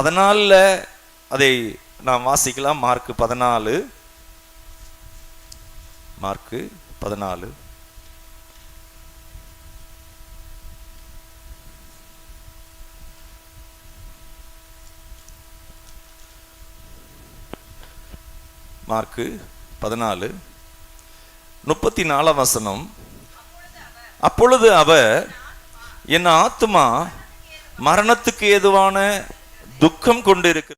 14 அதை நாம் வாசிக்கலாம். மார்க் 14 மார்க்கு 14:34 வசனம். அப்பொழுது அவர், என் ஆத்துமா மரணத்துக்கு ஏதுவான துக்கம் கொண்டிருக்கு.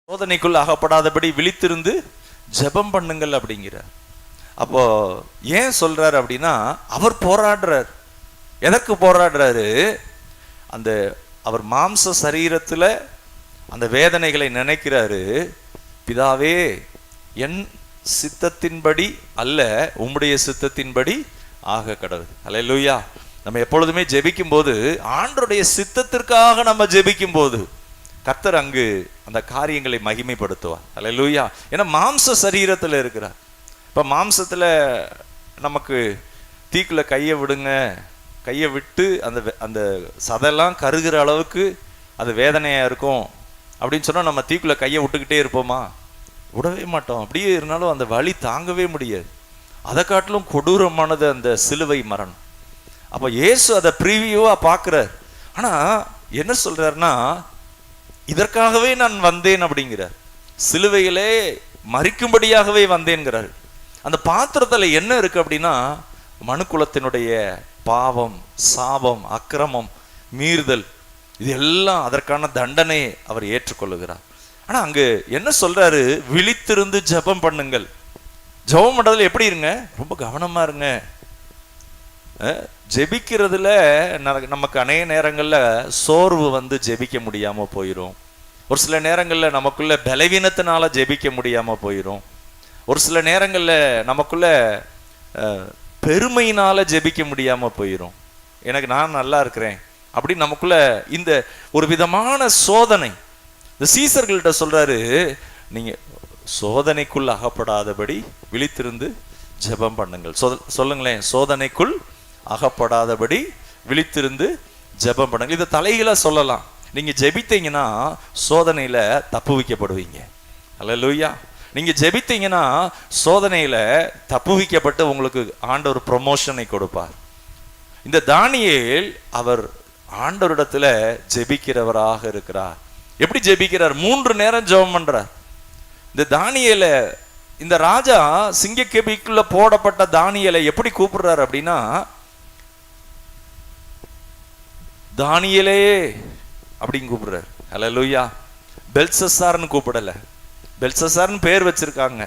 சோதனைக்குள் அகப்படாதபடி விழித்திருந்து ஜெபம் பண்ணுங்கள் அப்படிங்கிறார். அப்போ ஏன் சொல்றாரு அப்படின்னா, அவர் போராடுறார். எதற்கு போராடுறாரு? அந்த அவர் மாம்ச சரீரத்துல அந்த வேதனைகளை நினைக்கிறாரு. பிதாவே, என் சித்தத்தின்படி அல்ல, உம்முடைய சித்தத்தின்படி ஆக கடவுள். அல்லேலூயா. நம்ம எப்பொழுதுமே ஜெபிக்கும் போது ஆண்டவருடைய சித்தத்திற்காக நம்ம ஜெபிக்கும் போது கர்த்தர் அங்கு அந்த காரியங்களை மகிமைப்படுத்துவார். அல்லேலூயா. ஏன்னா மாம்ச சரீரத்தில் இருக்கிறார். இப்போ மாம்சத்தில் நமக்கு தீக்குள்ள கையை விடுங்க, கையை விட்டு அந்த அந்த சதெல்லாம் கருகிற அளவுக்கு அது வேதனையாக இருக்கும் அப்படின்னு சொன்னால் நம்ம தீக்குள்ள கையை விட்டுக்கிட்டே இருப்போமா? விடவே மாட்டோம். அப்படியே இருந்தாலும் அந்த வலி தாங்கவே முடியாது. அதை காட்டிலும் கொடூரமானது அந்த சிலுவை மரணம். அப்போ இயேசு அதை ப்ரீவியூவாக பார்க்குறார். ஆனால் என்ன சொல்கிறாருன்னா, இதற்காகவே நான் வந்தேன் அப்படிங்கிறார். சிலுவையிலே மரிக்கும்படியாகவே வந்தேன்கிறார். அந்த பாத்திரத்தில் என்ன இருக்கு அப்படின்னா, மனுக்குலத்தினுடைய பாவம், சாபம், அக்கிரமம், மீறுதல், இது எல்லாம் அதற்கான தண்டனை அவர் ஏற்றுக்கொள்ளுகிறார். ஆனா அங்கு என்ன சொல்றாரு? விழித்திருந்து ஜெபம் பண்ணுங்கள். ஜெபம் பண்றதுல எப்படி இருங்க? ரொம்ப கவனமா இருங்க. ஜெபிக்கிறதுல நமக்கு அநேக நேரங்கள்ல சோர்வு வந்து ஜெபிக்க முடியாம போயிடும். ஒரு சில நேரங்கள்ல நமக்குள்ள பலவீனத்தினால ஜெபிக்க முடியாம போயிடும். ஒரு சில நேரங்கள்ல நமக்குள்ள பெருமையினால ஜெபிக்க முடியாம போயிடும். எனக்கு நான் நல்லா இருக்கிறேன் அப்படி நமக்குள்ள இந்த ஒரு விதமான சோதனை. இந்த சீசர்கள்ட்ட சொல்றாரு, நீங்க சோதனைக்குள் அகப்படாதபடி விழித்திருந்து ஜெபம் பண்ணுங்கள். சொல்லுங்களேன், சோதனைக்குள் அகப்படாதபடி விழித்திருந்து ஜெபம் பண்ணுங்கள். இதை தலையில சொல்லலாம். நீங்க ஜெபித்தீங்கன்னா சோதனையில தப்பு வைக்கப்படுவீங்க. அல்லேலூயா. நீங்க ஜெபித்தீங்கன்னா சோதனையில தப்பு வைக்கப்பட்டு உங்களுக்கு ஆண்டவர் ப்ரமோஷனை கொடுப்பார். இந்த தானியேல் அவர் ஆண்டவரிடத்துல ஜெபிக்கிறவராக இருக்கிறார். எப்படி ஜெபிக்கிறார்? 3 நேரம் ஜெபம் பண்றார். இந்த தானியேல, இந்த ராஜா சிங்கக்கேபிக்குள்ள போடப்பட்ட தானியேலை எப்படி கூப்பிடுறாரு அப்படின்னா, தானியேலே அப்படின்னு கூப்பிடுறாரு. அல்லேலூயா. பெல்சசார்னு கூப்பிடல. பெல்சசார்னு பேர் வச்சிருக்காங்க.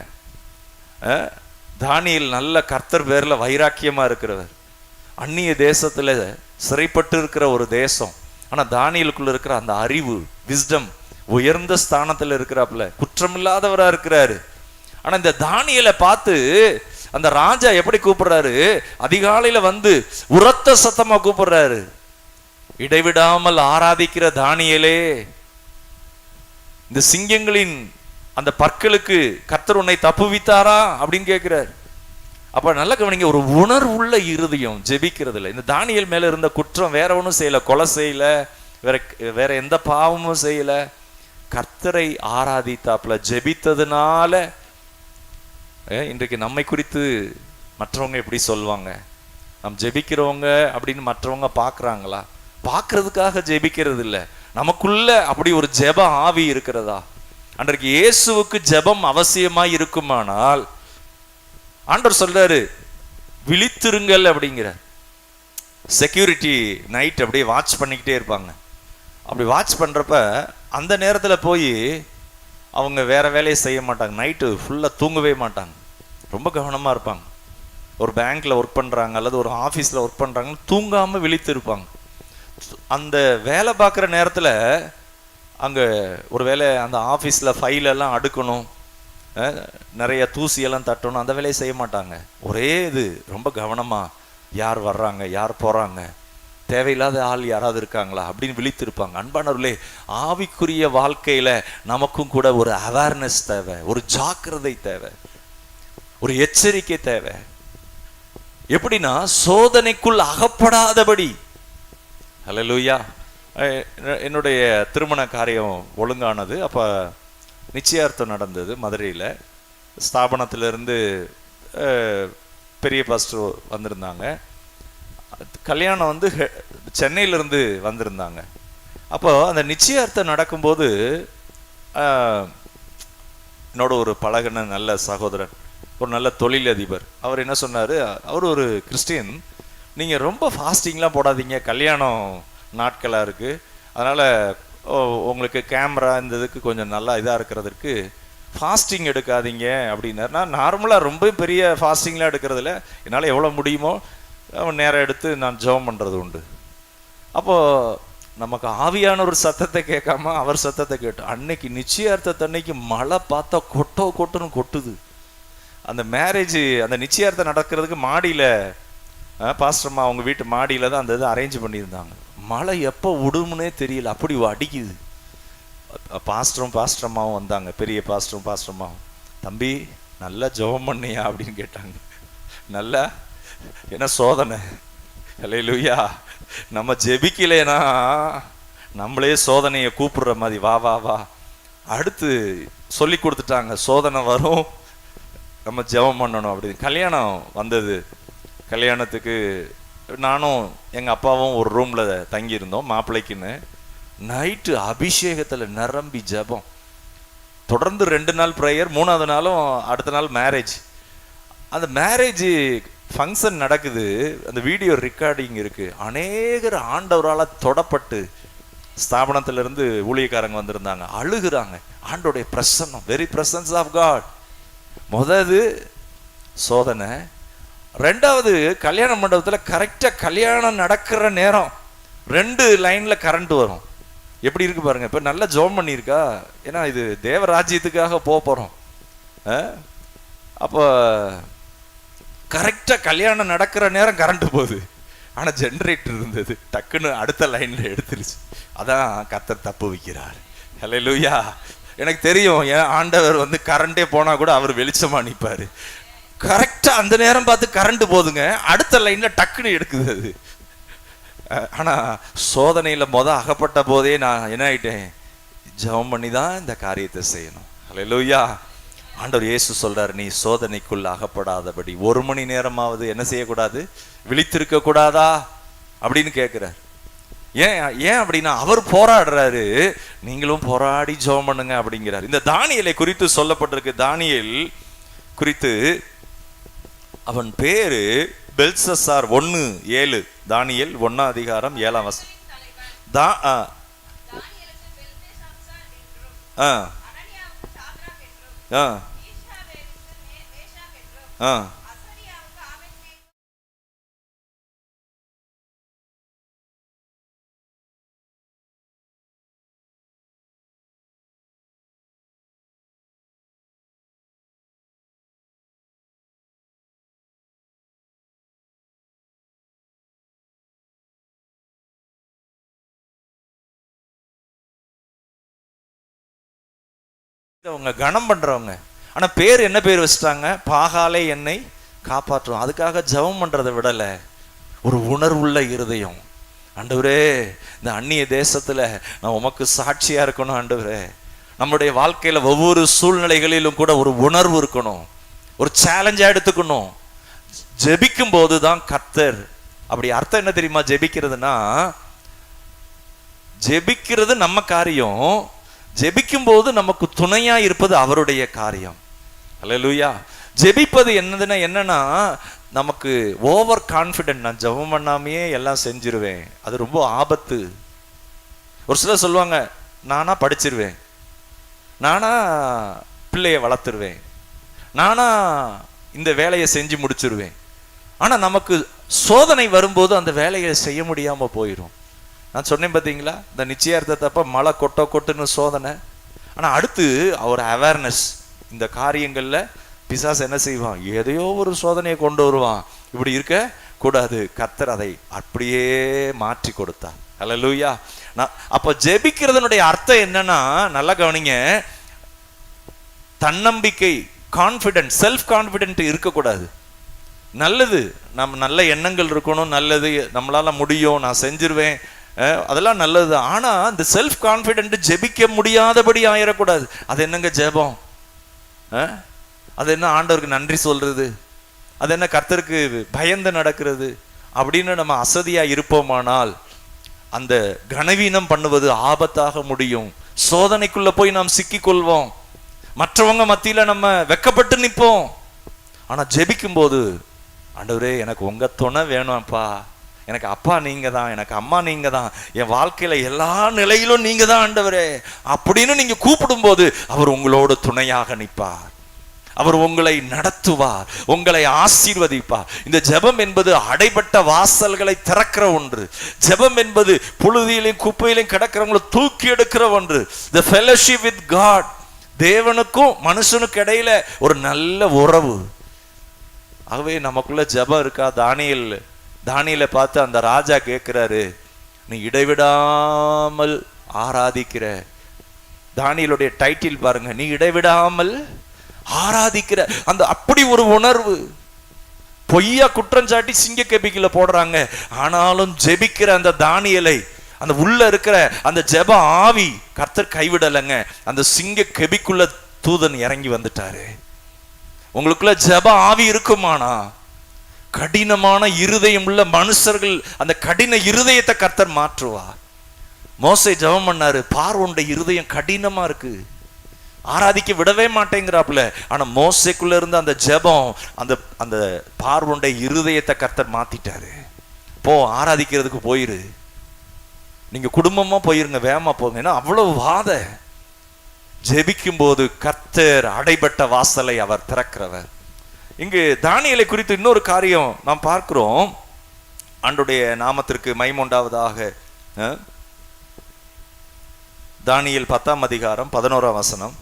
தானியேல் நல்ல கர்த்தர் பேர்ல வைராக்கியமா இருக்கிறவர். அந்நிய தேசத்துல சிறைப்பட்டு இருக்கிற ஒரு தேசம். ஆனா தானியேலுக்குள்ள இருக்கிற அந்த அறிவு, விஸ்டம், உயர்ந்த ஸ்தானத்துல இருக்கிறாப்புல, குற்றமில்லாதவரா இருக்கிறாரு. ஆனா இந்த தானியேலை பார்த்து அந்த ராஜா எப்படி கூப்பிடுறாரு? அதிகாலையில வந்து உரத்த சத்தமா கூப்பிடுறாரு, இடைவிடாமல் ஆராதிக்கிற தானியேலே, இந்த சிங்கங்களின் அந்த பற்களுக்கு கர்த்தர் உன்னை தப்புவித்தாரா அப்படின்னு கேட்கிறார். அப்ப நல்ல கவனிங்க, ஒரு உணர்வுள்ள இருதயம் ஜெபிக்கிறதுல. இந்த தானியேல் மேல இருந்த குற்றம் வேற ஒன்றும் செய்யல, கொலை செய்யல, வேற எந்த பாவமும் செய்யல, கர்த்தரை ஆராதித்தாப்புல ஜெபித்ததுனால. இன்றைக்கு நம்மை குறித்து மற்றவங்க எப்படி சொல்லுவாங்க? நாம் ஜெபிக்கிறவங்க அப்படின்னு மற்றவங்க பார்க்குறாங்களா? பார்க்கறதுக்காக ஜெபிக்கிறது இல்லை. நமக்குள்ள அப்படி ஒரு ஜெப ஆவி இருக்கிறதா? அன்றைக்கு இயேசுவுக்கு ஜெபம் அவசியமா இருக்குமானால் ஆண்டவர் சொல்றாரு, விழித்திருங்கள் அப்படிங்கிற. செக்யூரிட்டி நைட் அப்படியே வாட்ச் பண்ணிக்கிட்டே இருப்பாங்க. அப்படி வாட்ச் பண்றப்ப அந்த நேரத்துல போய் அவங்க வேற வேலையை செய்ய மாட்டாங்க. நைட்டு ஃபுல்லா தூங்கவே மாட்டாங்க. ரொம்ப கவனமா இருப்பாங்க. ஒரு பேங்க்ல ஒர்க் பண்றாங்க அல்லது ஒரு ஆபீஸ்ல ஒர்க் பண்றாங்கன்னு தூங்காம விழித்து இருப்பாங்க. அந்த வேலை பார்க்குற நேரத்தில் அங்கே ஒரு வேலை அந்த ஆஃபீஸில் ஃபைலெல்லாம் அடுக்கணும், நிறைய தூசியெல்லாம் தட்டணும், அந்த வேலையை செய்ய மாட்டாங்க. ஒரே இது ரொம்ப கவனமாக யார் வர்றாங்க, யார் போகிறாங்க, தேவையில்லாத ஆள் யாராவது இருக்காங்களா அப்படின்னு விழித்திருப்பாங்க. அன்பானவர்களே, ஆவிக்குரிய வாழ்க்கையில் நமக்கும் கூட ஒரு அவேர்னஸ் தேவை, ஒரு ஜாக்கிரதை தேவை, ஒரு எச்சரிக்கை தேவை. எப்படின்னா சோதனைக்குள் அகப்படாதபடி. ஹல்லேலூயா. என்னுடைய திருமண காரியம் ஒழுங்கானது. அப்போ நிச்சயார்த்தம் நடந்தது மதுரையில். ஸ்தாபனத்திலிருந்து பெரிய பாஸ்டர் வந்திருந்தாங்க. கல்யாணம் வந்து சென்னையிலேருந்து வந்திருந்தாங்க. அப்போ அந்த நிச்சயார்த்தம் நடக்கும்போது என்னோட ஒரு பழகின நல்ல சகோதரன், ஒரு நல்ல தொழிலதிபர், அவர் என்ன சொன்னார், அவர் ஒரு கிறிஸ்டியன், நீங்கள் ரொம்ப ஃபாஸ்டிங்லாம் போடாதீங்க, கல்யாணம் நாட்களாக இருக்குது, அதனால் உங்களுக்கு கேமரா இந்த இதுக்கு கொஞ்சம் நல்லா இதாக இருக்கிறதுக்கு ஃபாஸ்டிங் எடுக்காதீங்க அப்படின்னாரு. நான் நார்மலாக ரொம்ப பெரிய ஃபாஸ்டிங்லாம் எடுக்கிறதில்ல, என்னால் எவ்வளோ முடியுமோ நேரம் எடுத்து நான் ஜெபம் பண்ணுறது உண்டு. அப்போது நமக்கு ஆவியான ஒரு சத்தத்தை கேட்காம அவர் சத்தத்தை கேட்டோம். அன்னைக்கு நிச்சயார்த்தத்தன்னைக்கு மழை பார்த்தா கொட்டுன்னு கொட்டுது. அந்த மேரேஜ், அந்த நிச்சயார்த்தம் நடக்கிறதுக்கு மாடியில், பாஸ்டர்மா அவங்க வீட்டு மாடியில் தான் அந்த இது அரேஞ்ச் பண்ணியிருந்தாங்க. மழை எப்போ விடுமுனே தெரியல, அப்படி அடிக்குது. பாஸ்டர்மாவும் வந்தாங்க, பெரிய பாஸ்டர்மாவும். தம்பி நல்லா ஜெபம் பண்ணியா அப்படின்னு கேட்டாங்க. நல்லா என்ன சோதனை. ஹல்லேலூயா. நம்ம ஜெபிக்கலைன்னா நம்மளே சோதனையை கூப்பிடுற மாதிரி, வா வா வா. அடுத்து சொல்லி கொடுத்துட்டாங்க, சோதனை வரும், நம்ம ஜெபம் பண்ணணும் அப்படின்னு. கல்யாணம் வந்தது. கல்யாணத்துக்கு நானும் எங்கள் அப்பாவும் ஒரு ரூமில் தங்கியிருந்தோம் மாப்பிள்ளைக்குன்னு. நைட்டு அபிஷேகத்தில் நிரம்பி ஜெபம். தொடர்ந்து 2 நாள் ப்ரேயர், 3ஆவது நாளும் அடுத்த நாள் மேரேஜ். அந்த மேரேஜ் ஃபங்க்ஷன் நடக்குது, அந்த வீடியோ ரெக்கார்டிங் இருக்குது. அநேகர் ஆண்டவரால் தொடப்பட்டு, ஸ்தாபனத்திலிருந்து ஊழியக்காரங்க வந்திருந்தாங்க, அழுகுறாங்க. ஆண்டோடைய பிரசன்னம், வெரி பிரசன்ஸ் ஆஃப் காட். முதது சோதனை. 2வது கல்யாண மண்டபத்தில் கரெக்டாக கல்யாணம் நடக்கிற நேரம் 2 லைனில் கரண்ட் வரும். எப்படி இருக்கு பாருங்க. இப்போ நல்லா ஜெபம் பண்ணியிருக்கா, ஏன்னா இது தேவராஜ்யத்துக்காக போகிறோம். அப்போ கரெக்டாக கல்யாணம் நடக்கிற நேரம் கரண்ட் போகுது. ஆனால் ஜென்ரேட்டர் இருந்தது, டக்குன்னு அடுத்த லைனில் எடுத்துருச்சு. அதான் கர்த்தர் தப்பு வைக்கிறார். ஹல்லேலூயா. எனக்கு தெரியும், ஏன் ஆண்டவர் வந்து கரண்டே போனால் கூட அவர் வெளிச்சமாக நிற்பார். கரெக்டாக அந்த நேரம் பார்த்து கரண்ட் போதுங்க, அடுத்த லைனில் டக்குன்னு எடுக்குது அது. ஆனால் சோதனையில் அகப்பட்ட போதே நான் என்ன ஆகிட்டேன், ஜெபம் பண்ணி தான் இந்த காரியத்தை செய்யணும். ஹல்லேலூயா. ஆண்டவர் இயேசு சொல்றாரு, நீ சோதனைக்குள்ள அகப்படாதபடி 1 மணி நேரமாவது என்ன செய்யக்கூடாது, விழித்திருக்க கூடாதா அப்படின்னு கேட்கிறார். ஏன் அப்படின்னா அவர் போராடுறாரு, நீங்களும் போராடி ஜெபம் பண்ணுங்க அப்படிங்கிறார். இந்த தானியேலை குறித்து சொல்லப்பட்டிருக்கு. தானியேல் குறித்து அவன் பேரு பெல்சசார். 1:7, தானியேல் 1ஆம் அதிகாரம் 7ஆம் வசனம். அவங்க கனம் பண்றவங்க. ஆனா பேர் என்ன பேர் வச்சுட்டாங்க, பாகாலே என்னை காப்பாற்றும். அதுக்காக ஜெபம் பண்றதை விடல, ஒரு உணர்வுள்ள இருதயம். ஆண்டவரே, இந்த அந்நிய தேசத்துல நான் உமக்கு சாட்சியா இருக்கணும் ஆண்டவரே. நம்முடைய வாழ்க்கையில ஒவ்வொரு சூழ்நிலைகளிலும் கூட ஒரு உணர்வு இருக்கணும், ஒரு சேலஞ்சா எடுத்துக்கணும். ஜெபிக்கும் போதுதான் கர்த்தர். அப்படி அர்த்தம் என்ன தெரியுமா, ஜெபிக்கிறதுனா, ஜெபிக்கிறது நம்ம காரியம், ஜெபிக்கும் போது நமக்கு துணையா இருப்பது அவருடைய காரியம். அல்லேலூயா. ஜெபிப்பது என்னன்னா நமக்கு ஓவர் கான்ஃபிடென்ட், நான் ஜெபம் பண்ணாமையே எல்லாம் செஞ்சிருவேன், அது ரொம்ப ஆபத்து. ஒரு சிலர் சொல்லுவாங்க, நானா படிச்சிருவேன், நானா பிள்ளைய வளர்த்துருவேன், நானா இந்த வேலையை செஞ்சு முடிச்சிருவேன். ஆனா நமக்கு சோதனை வரும்போது அந்த வேலையை செய்ய முடியாம போயிடும். நான் சொன்னேன் பார்த்தீங்களா, இந்த நிச்சயார்த்தத்தப்ப மழை கொட்டுன்னு சோதனை. ஆனால் அடுத்து ஒரு அவேர்னஸ், இந்த காரியங்கள்ல பிசாசு என்ன செய்வான்? எதையோ ஒரு சோதனையை கொண்டு வருவான். இப்படி இருக்க கூடாது. கர்த்தர் அதை அப்படியே மாற்றி கொடுத்தார். ஹல்லேலூயா. அப்ப ஜெபிக்கிறதுனுடைய அர்த்தம் என்னன்னா, நல்லா கவனிங்க, தன்னம்பிக்கை, கான்ஃபிடென்ட், செல்ஃப் கான்ஃபிடென்ட் இருக்கக்கூடாது. நல்லது, நம்ம நல்ல எண்ணங்கள் இருக்கணும், நல்லது, நம்மளால முடியும், நான் செஞ்சிருவேன், அதெல்லாம் நல்லது. ஆனா இந்த செல்ஃப் கான்ஃபிடென்ட் ஜெபிக்க முடியாதபடி ஆயிடக்கூடாது. அது என்னங்க ஜெபம்? அது என்ன ஆண்டவருக்கு நன்றி சொல்றது? அது என்ன கர்த்தருக்கு பயந்து நடக்கிறது? அப்படின்னு நம்ம அசதியா இருப்போமானால் அந்த கனவீனம் பண்ணுவது ஆபத்தாக முடியும். சோதனைக்குள்ள போய் நாம் சிக்கிக் கொள்வோம். மற்றவங்க மத்தியில நம்ம வெக்கப்பட்டு நிற்போம். ஆனா ஜெபிக்கும் போது, ஆண்டவரே எனக்கு உங்க துணை வேணும்ப்பா, எனக்கு அப்பா நீங்க தான், எனக்கு அம்மா நீங்க தான், என் வாழ்க்கையில எல்லா நிலையிலும் நீங்க தான் ஆண்டவரே அப்படின்னு நீங்க கூப்பிடும் போது அவர் உங்களோட துணையாக நிற்பார். அவர் உங்களை நடத்துவார், உங்களை ஆசீர்வதிப்பார். இந்த ஜெபம் என்பது அடைபட்ட வாசல்களை திறக்கிற ஒன்று. ஜெபம் என்பது புழுதியிலையும் குப்பையிலையும் கிடக்கிறவங்களை தூக்கி எடுக்கிற ஒன்று. The fellowship with God, தேவனுக்கும் மனுஷனுக்கு இடையில ஒரு நல்ல உறவு. ஆகவே நமக்குள்ள ஜெபம் இருக்கா? தானியேலை பார்த்து அந்த ராஜா கேட்கிறாரு, நீ இடைவிடாமல் ஆராதிக்கிற, தானியேலுடைய டைட்டில் பாருங்க, நீ இடைவிடாமல் ஆராதிக்கிற அந்த அப்படி ஒரு உணர்வு. பொய்யா குற்றஞ்சாட்டி சிங்க கெபிக்குள்ள போடுறாங்க, ஆனாலும் ஜெபிக்கிற அந்த தானியேலை, அந்த உள்ள இருக்கிற அந்த ஜெப ஆவி கர்த்தர் கைவிடலைங்க. அந்த சிங்க கெபிக்குள்ள தூதன் இறங்கி வந்துட்டாரு. உங்களுக்குள்ள ஜெப ஆவி இருக்குமானா, கடினமான இருதயம் உள்ள மனுஷர்கள் அந்த கடின இருதயத்தை கர்த்தர் மாற்றுவார். மோசே ஜெபம் பண்ணாரு, பார்வோனுடைய இருதயம் கடினமா இருக்கு, ஆராதிக்க விடவே மாட்டேங்கிறாப்புல. ஆனா மோசேக்குள்ள இருந்த அந்த ஜெபம் அந்த அந்த பார்வோனுடைய இருதயத்தை கர்த்தர் மாத்திட்டாரு. போ, ஆராதிக்கிறதுக்கு போயிரு, நீங்க குடும்பமா போயிருங்க, வேகமா போங்க. ஏன்னா அவ்வளவு வாத. ஜெபிக்கும் போது கர்த்தர் அடைபட்ட வாசலை அவர் திறக்கிறவர். இங்கு தானியேலை குறித்து இன்னொரு காரியம் நாம் பார்க்கிறோம். ஆண்டவருடைய நாமத்திற்கு மகிமை உண்டாவதாக. தானியேல் 10ஆம் அதிகாரம் 11ஆம் வசனம்.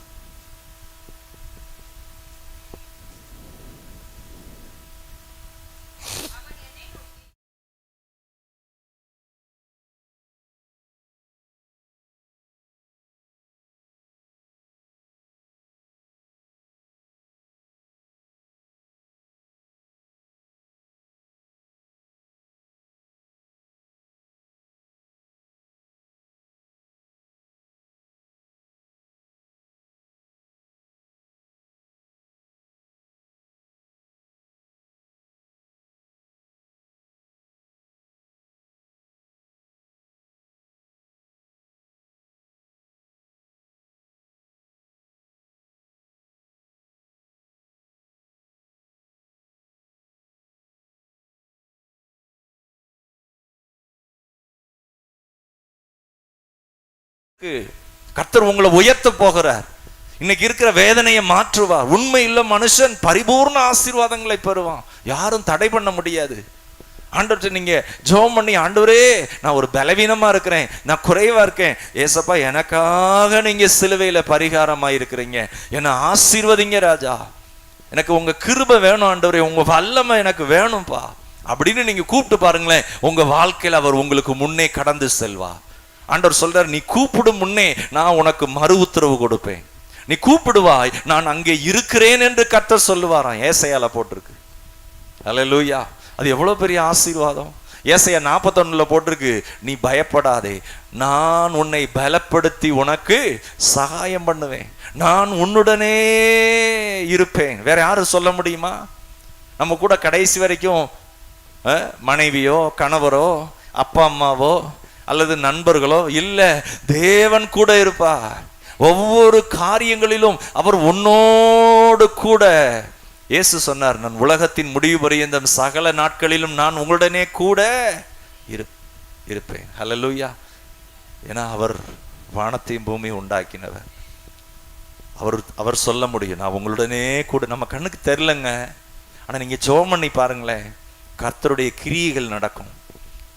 கர்த்தர் உங்களை உயர்த்த போகிறார். இன்னைக்கு இருக்கிற வேதனையை மாற்றுவார். உண்மை இல்ல மனுஷன் பரிபூர்ண ஆசீர்வாதங்களை பெறுவான். யாரும் தடை பண்ண முடியாது. ஆண்டவர்கிட்ட நீங்க ஜெபம் பண்ணி, ஆண்டவரே நான் ஒரு பலவீனமா இருக்கிறேன், நான் குறைவா இருக்கேன், ஏசப்பா எனக்காக நீங்க சிலுவையில பரிகாரமா இருக்கிறீங்க, என்னை ஆசீர்வதிங்க ராஜா, எனக்கு உங்க கிருபை வேணும் ஆண்டவரே, உங்க வல்லமை எனக்கு வேணும்பா அப்படின்னு நீங்க கூப்பிட்டு பாருங்களேன். உங்க வாழ்க்கையில் அவர் உங்களுக்கு முன்னே கடந்து செல்வார். ஆண்டவர் சொல்றார், நீ கூப்பிடும் முன்னே நான் உனக்கு மறு உத்தரவு கொடுப்பேன், நீ கூப்பிடுவாய், நான் அங்கே இருக்கிறேன் என்று கர்த்தர் சொல்லுவாராம். ஏசாயால போட்டிருக்கு. அல்லேலூயா. அது எவ்வளவு பெரிய ஆசீர்வாதம். ஏசாயா 41 போட்டிருக்கு, நீ பயப்படாதே, நான் உன்னை பலப்படுத்தி உனக்கு சகாயம் பண்ணுவேன், நான் உன்னுடனே இருப்பேன். வேற யாரும் சொல்ல முடியுமா? நம்ம கூட கடைசி வரைக்கும் மனைவியோ கணவரோ அப்பா அம்மாவோ அல்லது நண்பர்களோ இல்ல, தேவன் கூட இருப்பார். ஒவ்வொரு காரியங்களிலும் அவர் உன்னோடு கூட. இயேசு சொன்னார், நான் உலகத்தின் முடிவு பரியந்தம் சகல நாட்களிலும் நான் உங்களுடனே கூட இருப்பேன். ஹல்லேலூயா. ஏன்னா அவர் வானத்தையும் பூமியும் உண்டாக்கினவர். அவர் சொல்ல முடியும், நான் உங்களுடனே கூட. நம்ம கண்ணுக்கு தெரியலங்க, ஆனா நீங்க ஜெபம் பண்ணி பாருங்களேன், கர்த்தருடைய கிரியைகள் நடக்கும்,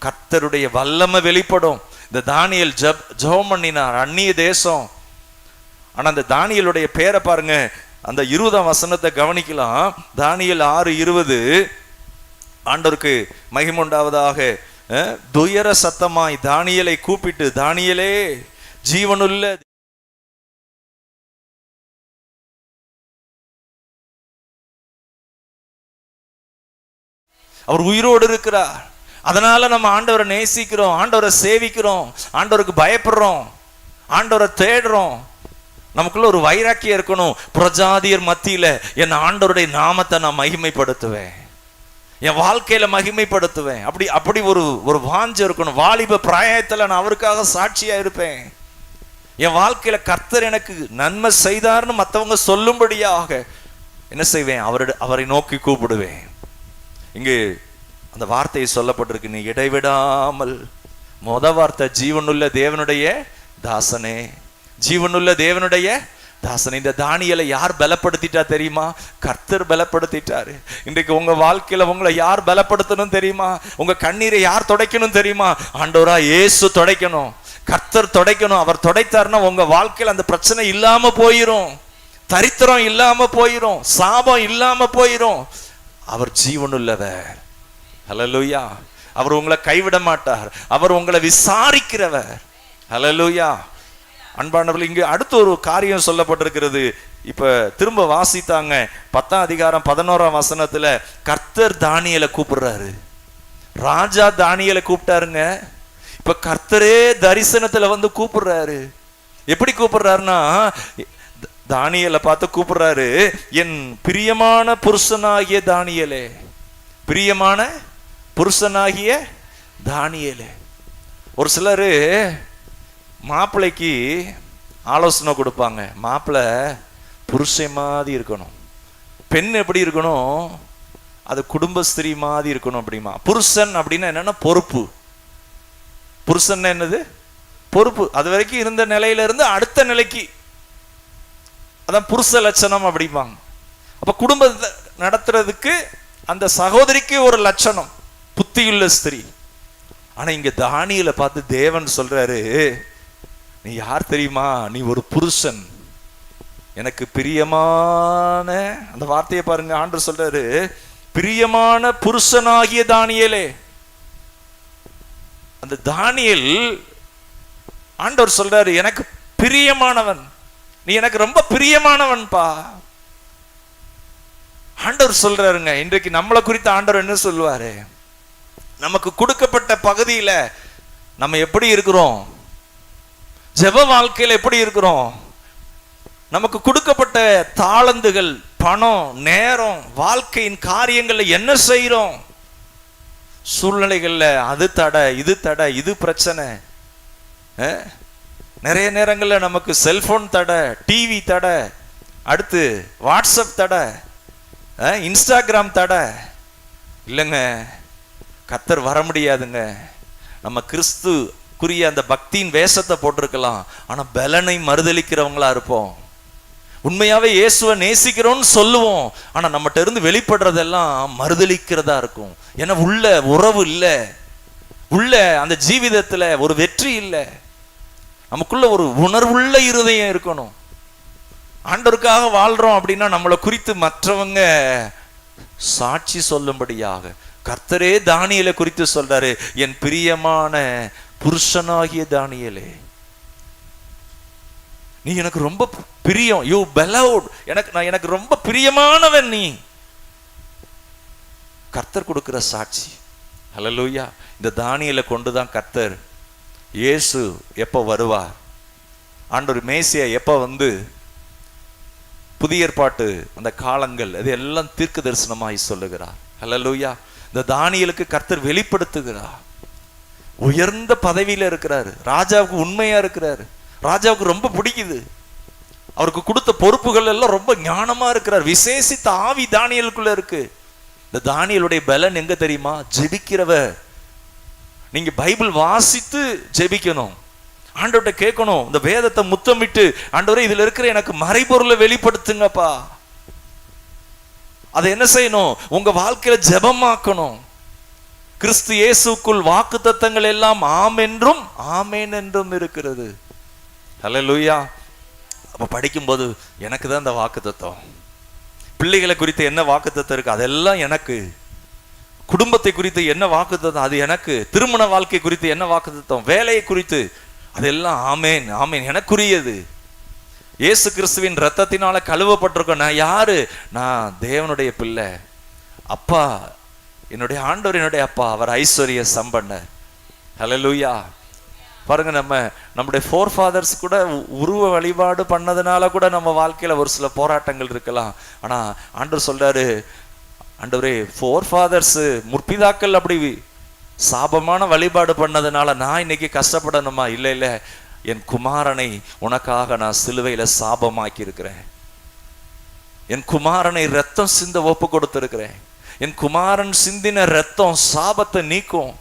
கர்த்தருடைய வல்லமை வெளிப்படும். இந்த தானியேல் ஜெபம் பண்ணினார், அந்நிய தேசம். ஆனா அந்த தானியேலுடைய பேரை பாருங்க, அந்த 20ஆம் வசனத்தை கவனிக்கலாம். தானியேல் 6:20. ஆண்டவருக்கு மகிமை உண்டாவதாக. துயர சத்தமாய் தானியேலை கூப்பிட்டு, தானியேலே ஜீவனுள்ள அவர் உயிரோடு இருக்கிறார். அதனால நம்ம ஆண்டவரை நேசிக்கிறோம், ஆண்டவரை சேவிக்கிறோம், ஆண்டவருக்கு பயப்படுறோம், ஆண்டவரை தேடுறோம். நமக்குள்ள ஒரு வைராக்கியம் இருக்கணும். புறஜாதியர் மத்தியில என் ஆண்டவருடைய நாமத்தை நான் மகிமைப்படுத்துவேன், என் வாழ்க்கையில மகிமைப்படுத்துவேன். அப்படி ஒரு வாஞ்சை இருக்கணும். வாலிப பிராயத்துல நான் அவருக்காக சாட்சியா இருப்பேன். என் வாழ்க்கையில கர்த்தர் எனக்கு நன்மை செய்தார்னு மற்றவங்க சொல்லும்படியாக என்ன செய்வேன்? அவரை நோக்கி கூப்பிடுவேன். இங்கு அந்த வார்த்தையை சொல்லப்பட்டிருக்கு, நீ இடைவிடாமல். வார்த்தை ஜீவனுள்ள தேவனுடைய தாசனே, ஜீவனுள்ள தேவனுடைய தாசனே. இந்த தானியேலை யார் பலப்படுத்திட்டா தெரியுமா? கர்த்தர் பலப்படுத்திட்டாரு. இன்றைக்கு உங்க வாழ்க்கையில உங்களை யார் பலப்படுத்தணும் தெரியுமா? உங்க கண்ணீரை யார் துடைக்கணும் தெரியுமா? ஆண்டவரா இயேசு துடைக்கணும், கர்த்தர் துடைக்கணும். அவர் துடைத்தாருன்னா உங்க வாழ்க்கையில அந்த பிரச்சனை இல்லாம போயிரும், தரித்திரம் இல்லாம போயிரும், சாபம் இல்லாம போயிரும். அவர் ஜீவனுள்ளவர். ஹல்லேலூயா. அவர் உங்களை கைவிட மாட்டார். அவர் உங்களை விசாரிக்கிறவர். ஹல்லேலூயா. அன்பானவர்கள், இங்கு அடுத்த ஒரு காரியம் சொல்லப்பட்டிருக்கிறது. இப்ப திரும்ப வாசித்தாங்க 10ஆம் அதிகாரம் 11ஆம் வசனத்துல கர்த்தர் தானியேலை கூப்பிடுறாரு. ராஜா தானியேலை கூப்பிட்டாருங்க. இப்ப கர்த்தரே தரிசனத்துல வந்து கூப்பிடுறாரு. எப்படி கூப்பிடுறாருன்னா, தானியேலை பார்த்து கூப்பிடுறாரு, என் பிரியமான புருஷனாகிய தானியேலே, பிரியமான புருஷனாகிய தானியேலே. ஒரு சிலர் மாப்பிள்ளைக்கு ஆலோசனை கொடுப்பாங்க, மாப்பிள்ளை புருஷன் மாதிரி இருக்கணும், பெண் எப்படி இருக்கணும், அது குடும்பஸ்திரீ மாதிரி இருக்கணும் அப்படிமா. புருஷன் அப்படின்னா என்னன்னா பொறுப்பு. புருஷன் என்னது? பொறுப்பு. அது வரைக்கும் இருந்த நிலையில இருந்து அடுத்த நிலைக்கு, அதான் புருஷ லட்சணம் அப்படிம்பாங்க. அப்ப குடும்பத்தை நடத்துறதுக்கு அந்த சகோதரிக்கு ஒரு லட்சணம், புத்தியுள்ள ஸ்திரீ. ஆனா இங்க தானியேலை பார்த்து தேவன் சொல்றாரு, நீ யார் தெரியுமா? நீ ஒரு புருஷன், எனக்கு பிரியமான, அந்த வார்த்தையை பாருங்க, ஆண்டவர் சொல்றாரு, பிரியமான புருஷனாகிய தானியேலே. அந்த தானியேல் ஆண்டவர் சொல்றாரு, எனக்கு பிரியமானவன், நீ எனக்கு ரொம்ப பிரியமானவன்பா. ஆண்டவர் சொல்றாருங்க. இன்றைக்கு நம்மளை குறித்த ஆண்டவர் என்ன சொல்லுவாரு? நமக்கு கொடுக்கப்பட்ட பகுதியில நம்ம எப்படி இருக்கிறோம்? ஜெப வாழ்க்கையில எப்படி இருக்கிறோம்? நமக்கு கொடுக்கப்பட்ட தாளந்துகள், பணம், நேரம், வாழ்க்கையின் காரியங்கள்ல என்ன செய்யறோம்? சூழ்நிலைகள்ல அது தடை, இது தடை, இது பிரச்சனை. நிறைய நேரங்களில் நமக்கு செல்போன் தடை, டிவி தடை, அடுத்து வாட்ஸ்அப் தடை, இன்ஸ்டாகிராம் தடை. இல்லைங்க, கர்த்தர் வர முடியாதுங்க. நம்ம கிறிஸ்துக்குரிய அந்த பக்தியின் வேஷத்தை போட்டிருக்கலாம், ஆனா பலனை மறுதலிக்கிறவங்களா இருப்போம். உண்மையாவே இயேசுவை நேசிக்கிறோம்னு சொல்லுவோம், ஆனா நம்மகிட்ட இருந்து வெளிப்படுறதெல்லாம் மறுதலிக்கிறதா இருக்கும். ஏன்னா உள்ள உறவு இல்லை, உள்ள அந்த ஜீவிதத்துல ஒரு வெற்றி இல்லை. நமக்குள்ள ஒரு உணர்வுள்ள இருதயம் இருக்கணும். ஆண்டவருக்காக வாழ்றோம் அப்படின்னா நம்மளை குறித்து மற்றவங்க சாட்சி சொல்லும்படியாக. கர்த்தரே தானியேலை குறித்து சொல்றாரு, என் பிரியமான புருஷனாகிய தானியேலே, நீ எனக்கு ரொம்ப பிரியம், யூ பெலவ்ட், எனக்கு ரொம்ப பிரியமானவன் நீ. கர்த்தர் கொடுக்கிற சாட்சி. ஹல்லேலூயா. இந்த தானியேலை கொண்டுதான் கர்த்தர் இயேசு எப்போ வருவார், ஆண்டவர் மேசியா எப்போ வந்து புதிய ஏற்பாட்டு அந்த காலங்கள் அது எல்லாம் தீர்க்க தரிசனமாய் சொல்லுகிறார். ஹல்லேலூயா. இந்த தானியேலுக்கு கர்த்தர் வெளிப்படுத்துகிறார். உயர்ந்த பதவியில இருக்கிறாரு, ராஜாவுக்கு உண்மையா இருக்கிறாரு, ராஜாவுக்கு ரொம்ப பிடிக்குது, அவருக்கு கொடுத்த பொறுப்புகள் எல்லாம் ரொம்ப ஞானமா இருக்கிறார். விசேஷித்த ஆவி தானியேலுக்குள்ள இருக்கு. இந்த தானியேலுடைய பலன் எங்க தெரியுமா? ஜெபிக்கிறவர். நீங்க பைபிள் வாசித்து ஜெபிக்கணும், ஆண்டவர்கிட்ட கேட்கணும், இந்த வேதத்தை முத்தமிட்டு, ஆண்டவரே இதுல இருக்கிற எனக்கு மறைபொருளை வெளிப்படுத்துங்கப்பா. அதை என்ன செய்யணும்? உங்க வாழ்க்கையில ஜெபமாக்கணும். கிறிஸ்து இயேசுக்குள் வாக்குத்தத்தங்கள் எல்லாம் ஆம் என்றும் ஆமேன் என்றும் இருக்கிறது. ஹல்லேலூயா. அப்ப படிக்கும்போது எனக்கு தான் இந்த வாக்குத்தத்தம், பிள்ளைகளை குறித்து என்ன வாக்குத்தத்தம் இருக்கு அதெல்லாம் எனக்கு, குடும்பத்தை குறித்து என்ன வாக்குத்தத்தம் அது எனக்கு, திருமண வாழ்க்கை குறித்து என்ன வாக்குத்தத்தம், வேலையை குறித்து அதெல்லாம் ஆமேன் ஆமேன் எனக்குரியது. இயேசு கிறிஸ்துவின் ரத்தத்தினால கழுவப்பட்டிருக்கோம். நான் யாரு? நான் தேவனுடைய பிள்ளை. அப்பா என்னுடைய ஆண்டவர் என்னுடைய அப்பா, அவர் ஐஸ்வர்ய சம்பன்னர். ஹல்லேலூயா. பாருங்க, நம்முடைய ஃபோர் ஃபாதர்ஸ் கூட உருவ வழிபாடு பண்ணதுனால கூட நம்ம வாழ்க்கையில ஒரு சில போராட்டங்கள் இருக்கலாம். ஆனா ஆண்டவர் சொல்றாரு, ஆண்டவரே ஃபோர் ஃபாதர்ஸ் முற்பிதாக்கள் அப்படி சாபமான வழிபாடு பண்ணதுனால நான் இன்னைக்கு கஷ்டப்படணுமா? இல்லை இல்லை, என் குமாரனை உனக்காக நான் சிலுவையில சாபமாக்கி இருக்கிறேன். என் குமாரனை ரத்தம் சிந்த ஒப்பு கொடுத்திருக்கிறேன். என் குமாரன் சிந்தின ரத்தம் சாபத்தை நீக்கும்.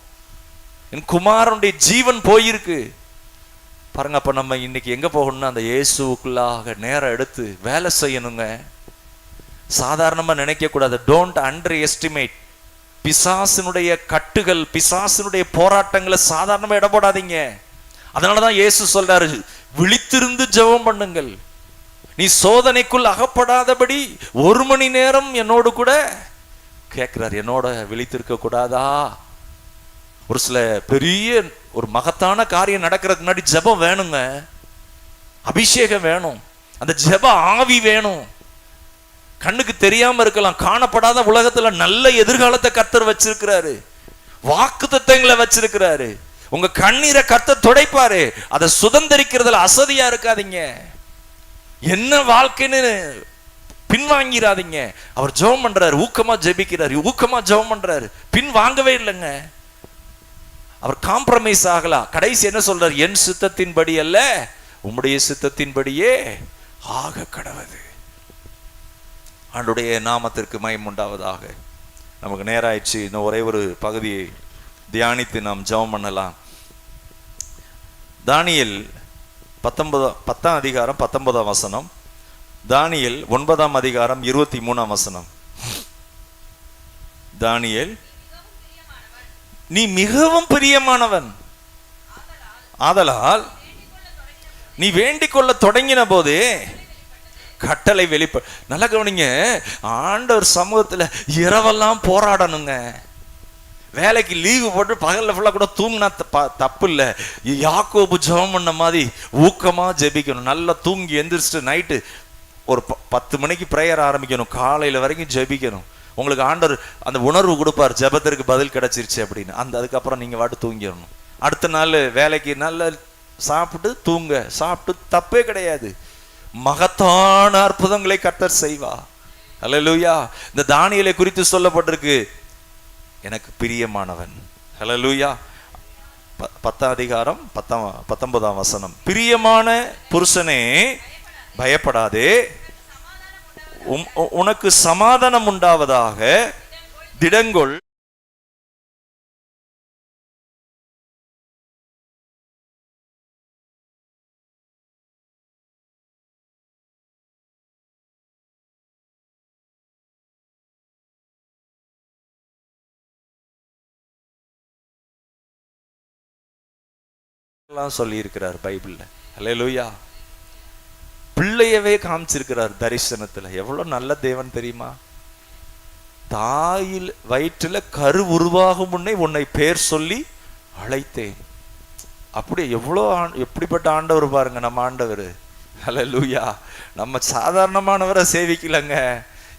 என் குமாரனுடைய ஜீவன் போயிருக்கு பாருங்க. அப்ப நம்ம இன்னைக்கு எங்க போகணும்னா அந்த இயேசுக்குள்ளாக நேரம் எடுத்து வேலை செய்யணுங்க. சாதாரணமா நினைக்க கூடாது. Don't underestimate. பிசாசினுடைய கட்டுகள், பிசாசினுடைய போராட்டங்களை சாதாரணமா இட போடாதீங்க. அதனாலதான் இயேசு சொல்றாரு, விழித்திருந்து ஜெபம் பண்ணுங்கள், நீ சோதனைக்குள் அகப்படாதபடி 1 மணி நேரம் என்னோடு கூட கேட்கிறார். என்னோட விழித்திருக்க கூடாதா? ஒரு சில பெரிய ஒரு மகத்தான காரியம் நடக்கிறதுக்கு முன்னாடி ஜெபம் வேணுங்க, அபிஷேகம் வேணும், அந்த ஜெப ஆவி வேணும். கண்ணுக்கு தெரியாம இருக்கலாம், காணப்படாத உலகத்துல நல்ல எதிர்காலத்தை கர்த்தர் வச்சிருக்கிறாரு, வாக்குத்தத்தங்களை வச்சிருக்கிறாரு. உங்க கண்ணீரை கர்த்தர் துடைப்பாரு. அதை சுதந்திரிக்கிறதுல அசதியா இருக்காதீங்க. என்ன வாழ்க்கைன்னு பின்வாங்கிறாதீங்க. அவர் ஜெபம் பண்றாரு, ஊக்கமா ஜெபிக்கிறாரு, ஊக்கமா ஜெபம் பண்றாரு, பின் வாங்கவே இல்லைங்க. அவர் காம்ப்ரமைஸ் ஆகலாம். கடைசி என்ன சொல்றாரு? என் சித்தத்தின்படி அல்ல, உம்முடைய சித்தத்தின்படியே ஆக கடவது. ஆண்டுடைய நாமத்திற்கு மகிமை உண்டாவதாக. நமக்கு நேராயிடுச்சு. இன்னும் ஒரே ஒரு பகுதியை தியானித்து நாம் ஜெபம் பண்ணலாம். தானியேல் 10ஆம் அதிகாரம் 19ஆம் வசனம், தானியேல் 9ஆம் அதிகாரம் 23ஆம் வசனம். தானியேல், நீ மிகவும் பிரியமானவன், ஆதலால் நீ வேண்டிக் கொள்ள தொடங்கின போதே கட்டளை நல்லா கவனிங்க. ஆண்டவர் சமூகத்துல இரவெல்லாம் போராடணுங்க. வேலைக்கு லீவு போட்டு பகல்ல ஃபுல்லா கூட தூங்கினா தப்பு இல்லை. யாக்கோபு ஜெபம் பண்ண மாதிரி ஊக்கமா ஜெபிக்கணும். நல்லா தூங்கி எந்திரிச்சிட்டு நைட்டு ஒரு 10 மணிக்கு பிரேயர் ஆரம்பிக்கணும், காலையில வரைக்கும் ஜெபிக்கணும். உங்களுக்கு ஆண்டவர் அந்த உணர்வு கொடுப்பார், ஜெபத்திற்கு பதில் கிடைச்சிருச்சு அப்படின்னு. அதுக்கப்புறம் நீங்க வாட்டு தூங்கிடணும். அடுத்த நாள் வேலைக்கு நல்லா சாப்பிட்டு தூங்க, சாப்பிட்டு தப்பே கிடையாது. மகத்தான அற்புதங்களை கர்த்தர் செய்வா. ஹல்லேலூயா. இந்த தானியேலை குறித்து சொல்லப்பட்டிருக்கு, எனக்கு பிரியமானவன். ஹல்லேலூயா. 10ஆம் அதிகாரம் 19ஆம் வசனம். பிரியமான புருஷனே பயப்படாதே, உனக்கு சமாதானம் உண்டாவதாக, திடங்கொள். சொல்லி இருக்கிறார் பைபிள்ல. ஹல்லேலூயா. பிள்ளையவே காமிச்சிருக்கிறார் தரிசனத்துல. எவ்வளவு நல்ல தேவன் தெரியுமா? தாயில் வயிற்றுல கரு உருவாகும் முன்னே உன்னை பேர் சொல்லி அழைத்தேன். அப்படி எப்படிப்பட்ட ஆண்டவர் பாருங்க நம்ம ஆண்டவர். ஹல்லேலூயா. நம்ம சாதாரணமானவரை சேவிக்கலங்க.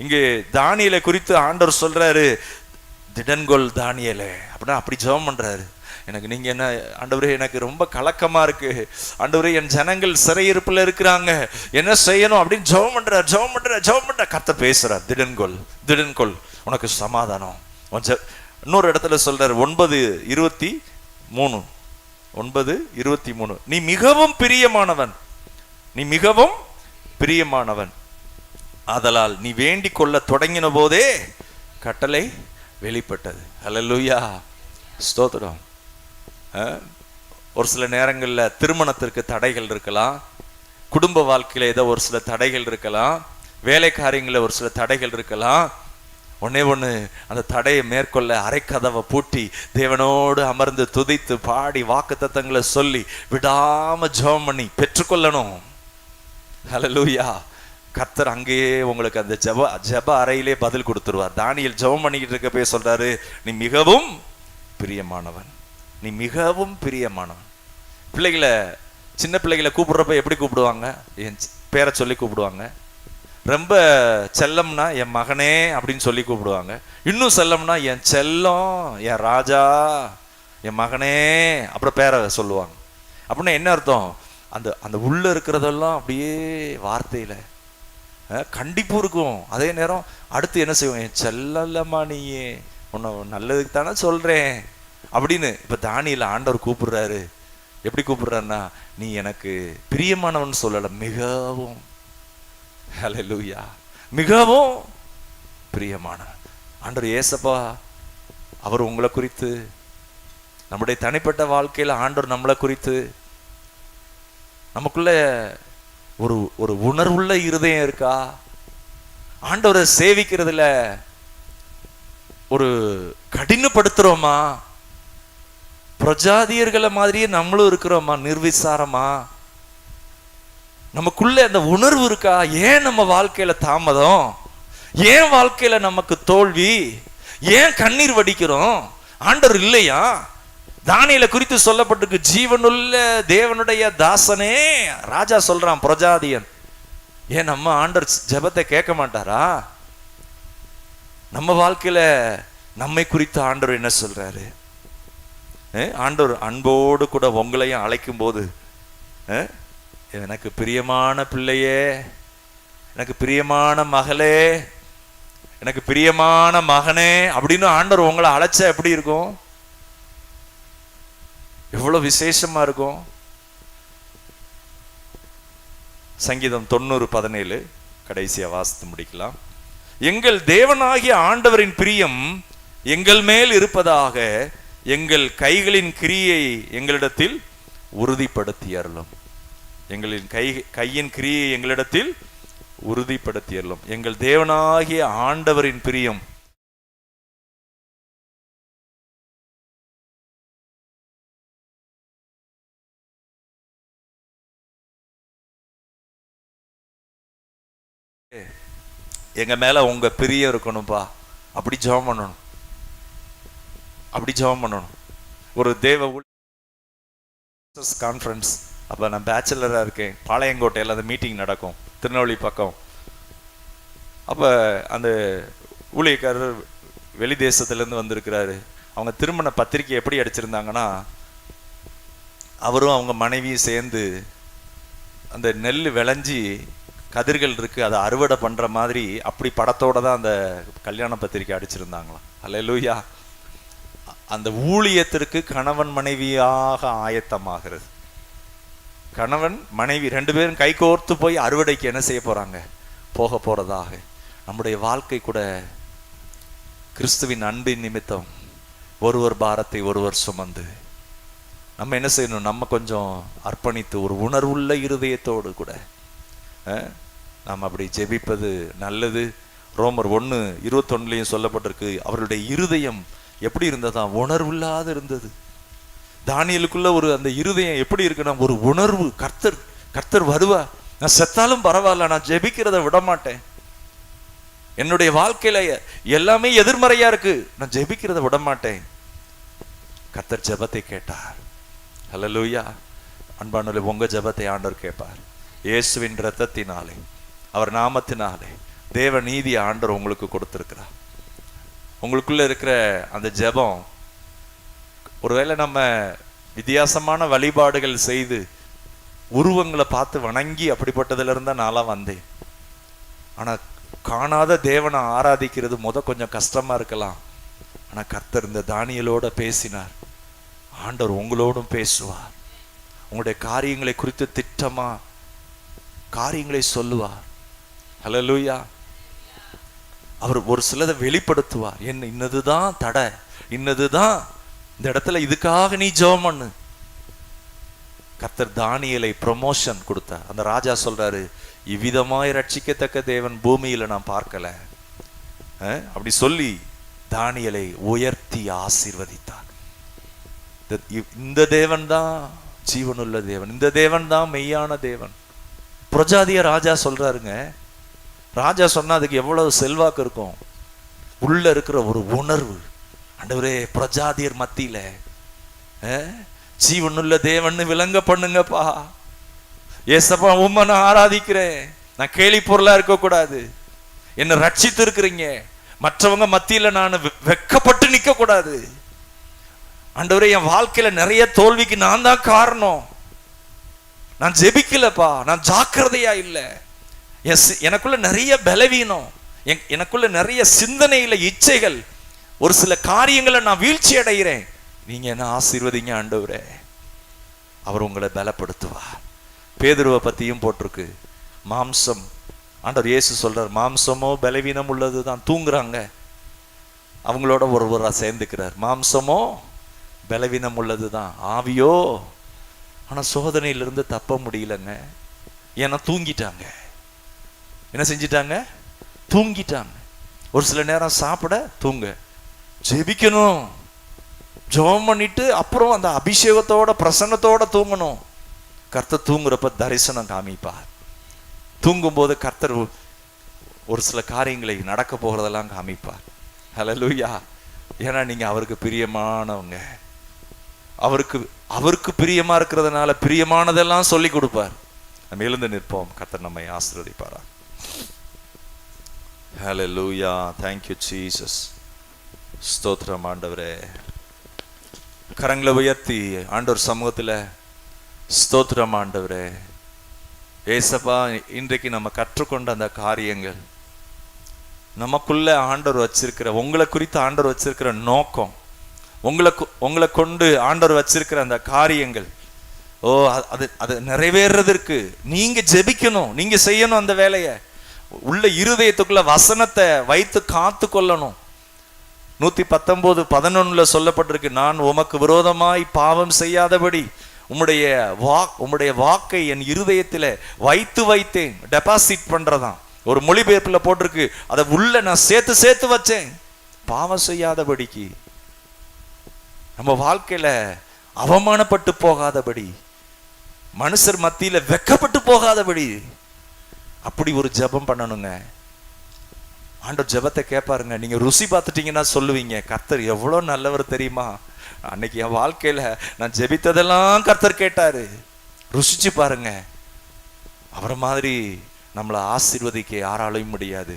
இங்கே தானியேலை குறித்து ஆண்டவர் சொல்றாரு, திடன்கொள் தானியேலே அப்படின்னா அப்படி ஜெபம் பண்றாரு. எனக்கு நீங்க என்ன ஆண்டவரே, எனக்கு ரொம்ப கலக்கமா இருக்கு ஆண்டவரே, என் ஜனங்கள் சிறையிருப்புல இருக்கிறாங்க, என்ன செய்யணும் அப்படின்னு ஜெபம் பண்ற. கர்த்தர் பேசுறார், திடன்கொள் திடன்கொள், உனக்கு சமாதானம். இன்னொரு இடத்துல சொல்றாரு 9:23 நீ மிகவும் பிரியமானவன், நீ மிகவும் பிரியமானவன், ஆதலால் நீ வேண்டிக் கொள்ள தொடங்கின போதே கட்டளை வெளிப்பட்டது. ஹல்லேலூயா. ஸ்தோத்திரம். ஒரு சில நேரங்களில் திருமணத்திற்கு தடைகள் இருக்கலாம், குடும்ப வாழ்க்கையில ஏதோ ஒரு சில தடைகள் இருக்கலாம், வேலை காரியங்களில் ஒரு சில தடைகள் இருக்கலாம். ஒண்ணு அந்த தடையை மேற்கொள்ள அரைக்கதவை பூட்டி தேவனோடு அமர்ந்து துதித்து பாடி வாக்குத்தத்தங்களை சொல்லி விடாம ஜெபம் பண்ணி பெற்றுக்கொள்ளணும். ஹல்லேலூயா. கர்த்தர் அங்கேயே உங்களுக்கு அந்த ஜெப அறையிலே பதில் கொடுத்துருவார். தானியேல் ஜெபம் பண்ணிக்கிட்டு இருக்க போய் சொல்றாரு, நீ மிகவும் பிரியமானவன், நீ மிகவும் பிரியமானவன். பிள்ளைகளை, சின்ன பிள்ளைகளை கூப்பிடுறப்ப எப்படி கூப்பிடுவாங்க? என் பேரை சொல்லி கூப்பிடுவாங்க. ரொம்ப செல்லம்னா என் மகனே அப்படின்னு சொல்லி கூப்பிடுவாங்க. இன்னும் செல்லம்னா என் செல்லம், என் ராஜா, என் மகனே, அப்புறம் பேரை சொல்லுவாங்க. அப்படின்னா என்ன அர்த்தம்? அந்த அந்த உள்ள இருக்கிறதெல்லாம் அப்படியே வார்த்தையில கண்டிப்பு இருக்கும். அதே நேரம் அடுத்து என்ன செய்வோம்? என் செல்லம்மா, நீயே உன்னை நல்லதுக்கு தானே சொல்றேன் அப்படின்னு. இப்ப தானியேல் ஆண்டவர் கூப்பிடுறாரு. எப்படி கூப்பிடுறாருன்னா, நீ எனக்கு பிரியமானவன் சொல்லல, மிகவும், ஹல்லேலூயா, மிகவும் பிரியமானவன். ஆண்டவர் ஏசப்பா அவர் உங்களை குறித்து, நம்முடைய தனிப்பட்ட வாழ்க்கையில ஆண்டவர் நம்மளை குறித்து, நமக்குள்ள ஒரு ஒரு உணர்வுள்ள இருதயம் இருக்கா? ஆண்டவரை சேவிக்கிறதுல ஒரு கடினப்படுத்துறோமா? பிரஜாதியர்களை மாதிரியே நம்மளும் இருக்கிறோமா? நிர்விசாரமா? நமக்குள்ள அந்த உணர்வு இருக்கா? ஏன் நம்ம வாழ்க்கையில தாமதம்? ஏன் வாழ்க்கையில நமக்கு தோல்வி? ஏன் கண்ணீர் வடிக்கிறோம்? ஆண்டவர் இல்லையா? தானியேலை குறித்து சொல்லப்பட்டிருக்கு, ஜீவனுள்ள தேவனுடைய தாசனே. ராஜா சொல்றான், பிரஜாதியன். ஏன் நம்ம ஆண்டவர் ஜெபத்தை கேட்க மாட்டாரா? நம்ம வாழ்க்கையில நம்மை குறித்து ஆண்டவர் என்ன சொல்றாரு? ஆண்டவர் அன்போடு கூட உங்களையும் அழைக்கும் போது, எனக்கு பிரியமான பிள்ளையே, எனக்கு பிரியமான மகளே, எனக்கு பிரியமான மகனே அப்படின்னு ஆண்டவர் உங்களை அழைச்சா எப்படி இருக்கும்? எவ்வளவு விசேஷமா இருக்கும். சங்கீதம் 90:17 கடைசியா வாசித்து முடிக்கலாம். எங்கள் தேவனாகிய ஆண்டவரின் பிரியம் எங்கள் மேல் இருப்பதாக, எங்கள் கைகளின் கிரியை எங்களிடத்தில் உறுதிப்படுத்தி அருளும். எங்களின் கையின் கிரியை எங்களிடத்தில் உறுதிப்படுத்தி அருளும். எங்கள் தேவனாகிய ஆண்டவரின் பிரியம் எங்க மேல உங்க பிரியம் இருக்கணும்பா. அப்படி ஜெபம் பண்ணணும், அப்படி ஜெபம் பண்ணணும். ஒரு தேவ கான்ஃபரன்ஸ், அப்ப நான் பேச்சுலரா இருக்கேன், பாளையங்கோட்டையில் அந்த மீட்டிங் நடக்கும், திருநெல்வேலி பக்கம். அப்ப அந்த ஊழியக்காரர் வெளி தேசத்துலேருந்து வந்திருக்கிறாரு. அவங்க திருமண பத்திரிக்கை எப்படி அடிச்சிருந்தாங்கன்னா, அவரும் அவங்க மனைவியும் சேர்ந்து அந்த நெல் விளைஞ்சி கதிர்கள் இருக்கு, அதை அறுவடை பண்ற மாதிரி அப்படி படத்தோட தான் அந்த கல்யாண பத்திரிக்கை அடிச்சிருந்தாங்களாம். அல்லேலூயா. அந்த ஊழியத்திற்கு கணவன் மனைவியாக ஆயத்தமாகிறது. கணவன் மனைவி 2 பேரும் கை கோர்த்து போய் அறுவடைக்கு என்ன செய்ய போறாங்க? போக போறதாக. நம்முடைய வாழ்க்கை கூட கிறிஸ்துவின் அன்பின் நிமித்தம் ஒருவர் பாரத்தை ஒருவர் சுமந்து நம்ம என்ன செய்யணும்? நம்ம கொஞ்சம் அர்ப்பணித்து ஒரு உணர்வுள்ள இருதயத்தோடு கூட நாம் அப்படி ஜெபிப்பது நல்லது. ரோமர் 1:21 சொல்லப்பட்டிருக்கு, அவருடைய இருதயம் எப்படி இருந்ததா? உணர்வில்லாத இருந்தது. தானியேலுக்குள்ள ஒரு அந்த இருதயம் எப்படி இருக்குன்னா, ஒரு உணர்வு. கர்த்தர் வருவா, நான் செத்தாலும் பரவாயில்ல, நான் ஜெபிக்கிறத விட மாட்டேன். என்னுடைய வாழ்க்கையில எல்லாமே எதிர்மறையா இருக்கு, நான் ஜெபிக்கிறத விட மாட்டேன். கர்த்தர் ஜெபத்தை கேட்டார். ஹல்லேலூயா. அன்பானவர்களே, உங்க ஜெபத்தை ஆண்டவர் கேட்பார். இயேசுவின் இரத்தத்தினாலே, அவர் நாமத்தினாலே தேவ நீதி ஆண்டவர் உங்களுக்கு கொடுத்திருக்கிறார். உங்களுக்குள்ள இருக்கிற அந்த ஜெபம், ஒருவேளை நம்ம வித்தியாசமான வழிபாடுகள் செய்து உருவங்களை பார்த்து வணங்கி அப்படிப்பட்டதுல இருந்தா நான்லாம் வந்தேன். ஆனா காணாத தேவனை ஆராதிக்கிறது கொஞ்சம் கஷ்டமா இருக்கலாம். ஆனா கர்த்தர் இந்த தானியேலோட பேசினார். ஆண்டவர் உங்களோடும் பேசுவார். உங்களுடைய காரியங்களை குறித்து திட்டமா காரியங்களை சொல்லுவார். ஹல்லேலூயா. அவர் ஒரு சிலதை வெளிப்படுத்துவார். என்ன இன்னதுதான் தடை, இன்னதுதான் இந்த இடத்துல, இதுக்காக நீ ஜெபம் பண்ணு. கர்த்தர் தானியேலை ப்ரமோஷன் கொடுத்தார். அந்த ராஜா சொல்றாரு, இவ்விதமாய் ரட்சிக்கத்தக்க தேவன் பூமியில நான் பார்க்கல அப்படி சொல்லி தானியேலை உயர்த்தி ஆசீர்வதித்தார். இந்த தேவன் தான் ஜீவனுள்ள தேவன், இந்த தேவன் தான் மெய்யான தேவன். பிரஜாதிய ராஜா சொல்றாருங்க. ராஜா சொன்னா அதுக்கு எவ்வளவு செல்வாக்கு இருக்கும். உள்ள இருக்கிற ஒரு உணர்வு, ஆண்டவரே பிரஜாதியர் மத்தியில ஜீவனுள்ள தேவன்னு விளங்க பண்ணுங்கப்பா. ஏசப்பா உம்மை நான் ஆராதிக்கிறேன், நான் கேலி பொருளா இருக்க கூடாது, என்ன ரட்சித்து இருக்கிறீங்க, மற்றவங்க மத்தியில நான் வெக்கப்பட்டு நிக்க கூடாது. ஆண்டவரே என் வாழ்க்கையில நிறைய தோல்விக்கு நான் தான் காரணம், நான் ஜெபிக்கலப்பா, நான் ஜாக்கிரதையா இல்லை, எனக்குள்ள நிறைய பலவீனம், எனக்குள்ள நிறைய சிந்தனையில இச்சைகள், ஒரு சில காரியங்களை நான் வீழ்ச்சி அடைகிறேன், நீங்க என்ன ஆசீர்வதிங்க ஆண்டவரே. அவர் உங்களை பலப்படுத்துவார். பேதுருவை பத்தியும் போட்டிருக்கு, மாம்சம், ஆண்டவர் இயேசு சொல்றார், மாம்சமோ பலவீனம் உள்ளதுதான், தூங்குறாங்க, அவங்களோட ஒருவரா சேர்ந்துக்கிறார். மாம்சமோ பலவீனம் உள்ளதுதான், ஆவியோ ஆனா சோதனையிலிருந்து தப்ப முடியலங்க. ஏன்னா தூங்கிட்டாங்க. என்ன செஞ்சிட்டாங்க? தூங்கிட்டாங்க. ஒரு சில நேரம் சாப்பிட தூங்க, ஜெபிக்கணும், ஜெபம் பண்ணிட்டு அப்புறம் அந்த அபிஷேகத்தோட பிரசன்னத்தோட தூங்கணும். கர்த்தர் தூங்குறப்ப தரிசனம் காமிப்பார். தூங்கும் போது கர்த்தர் ஒரு சில காரியங்களை நடக்க போகிறதெல்லாம் காமிப்பார். ஹல்லேலூயா. ஏன்னா நீங்க அவருக்கு பிரியமானவங்க. அவருக்கு பிரியமா இருக்கிறதுனால பிரியமானதெல்லாம் சொல்லி கொடுப்பார். நம்ம எழுந்து நிற்போம். கர்த்தர் நம்மை ஆசீர்வதிப்பாரா. ஹல்லேலூயா. Thank you Jesus. ஸ்தோத்திரம் ஆண்டவரே. கரங்களை உயர்த்தி ஆண்டவர் சமூகத்தில் ஸ்தோத்திரம் ஆண்டவரே. ஏசப்பா, இன்றைக்கு நம்ம கற்றுக்கொண்ட அந்த காரியங்கள், நமக்குள்ள ஆண்டவர் வச்சிருக்கிற, உங்களை குறித்து ஆண்டவர் வச்சிருக்கிற நோக்கம், உங்களை கொண்டு ஆண்டவர் வச்சிருக்கிற அந்த காரியங்கள், அது நிறைவேறதற்கு நீங்க ஜெபிக்கணும், நீங்க செய்யணும் அந்த வேலையை. உள்ள இருதயத்துக்குள்ள வசனத்தை வைத்து காத்து கொள்ளணும். 119:11 சொல்லப்பட்டிருக்கு, நான் உமக்கு விரோதமாய் பாவம் செய்யாதபடி உம்முடைய வாக்கை என் இருதயத்தில் வைத்து வைத்தேன். டெபாசிட் பண்றதான் ஒரு மொழிபெயர்ப்புல போட்டிருக்கு, அதை உள்ள நான் சேர்த்து வச்சேன், பாவம் செய்யாதபடிக்கு, நம்ம வாழ்க்கையில அவமானப்பட்டு போகாதபடி, மனுஷர் மத்தியில வெக்கப்பட்டு போகாதபடி, அப்படி ஒரு ஜெபம் பண்ணணுங்க. ஆண்டவர் ஜெபத்தை கேட்பாருங்க. நீங்க ருசி பார்த்துட்டீங்கன்னா சொல்லுவீங்க, கர்த்தர் எவ்வளவு நல்லவர் தெரியுமா, அன்னைக்கு என் வாழ்க்கையில நான் ஜெபித்ததெல்லாம் கர்த்தர் கேட்டாரு. ருசிச்சு பாருங்க. அவரை மாதிரி நம்மளை ஆசீர்வதிக்க யாராலையும் முடியாது.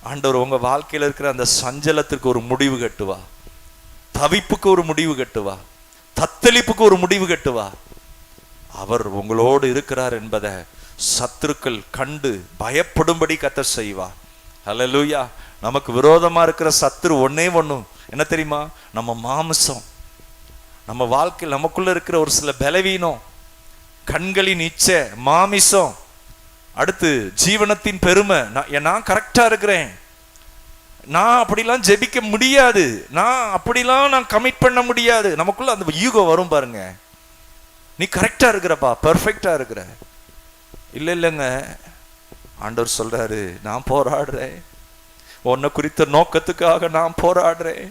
ஆண்டவர் உங்க வாழ்க்கையில இருக்கிற அந்த சஞ்சலத்திற்கு ஒரு முடிவு கட்டுவா, தவிப்புக்கு ஒரு முடிவு கட்டுவா, தத்தளிப்புக்கு ஒரு முடிவு கட்டுவா. அவர் உங்களோடு இருக்கிறார் என்பதை சத்துருக்கள் கண்டு பயப்படும்படி கர்த்தர் செய்வார். ஹல்லேலூயா. நமக்கு விரோதமா இருக்கிற சத்துரு ஒண்ணே ஒண்ணு என்ன தெரியுமா? நம்ம மாம்சம். நம்ம வாழ்க்கையில் நமக்குள்ள இருக்கிற ஒரு சில பலவீனம், கண்களின் இச்சை, மாமிசம், அடுத்து ஜீவனத்தின் பெருமை. நான் கரெக்டா இருக்கிறேன், நான் அப்படிலாம் ஜெபிக்க முடியாது, நான் கமிட் பண்ண முடியாது. நமக்குள்ள அந்த ஈகோ வரும் பாருங்க. நீ கரெக்டா இருக்கிறப்பா, பெர்ஃபெக்டா இருக்கிற. இல்லைங்க, ஆண்டவர் சொல்றாரு, நான் போராடுறேன், உன்னை குறித்த நோக்கத்துக்காக நான் போராடுறேன்,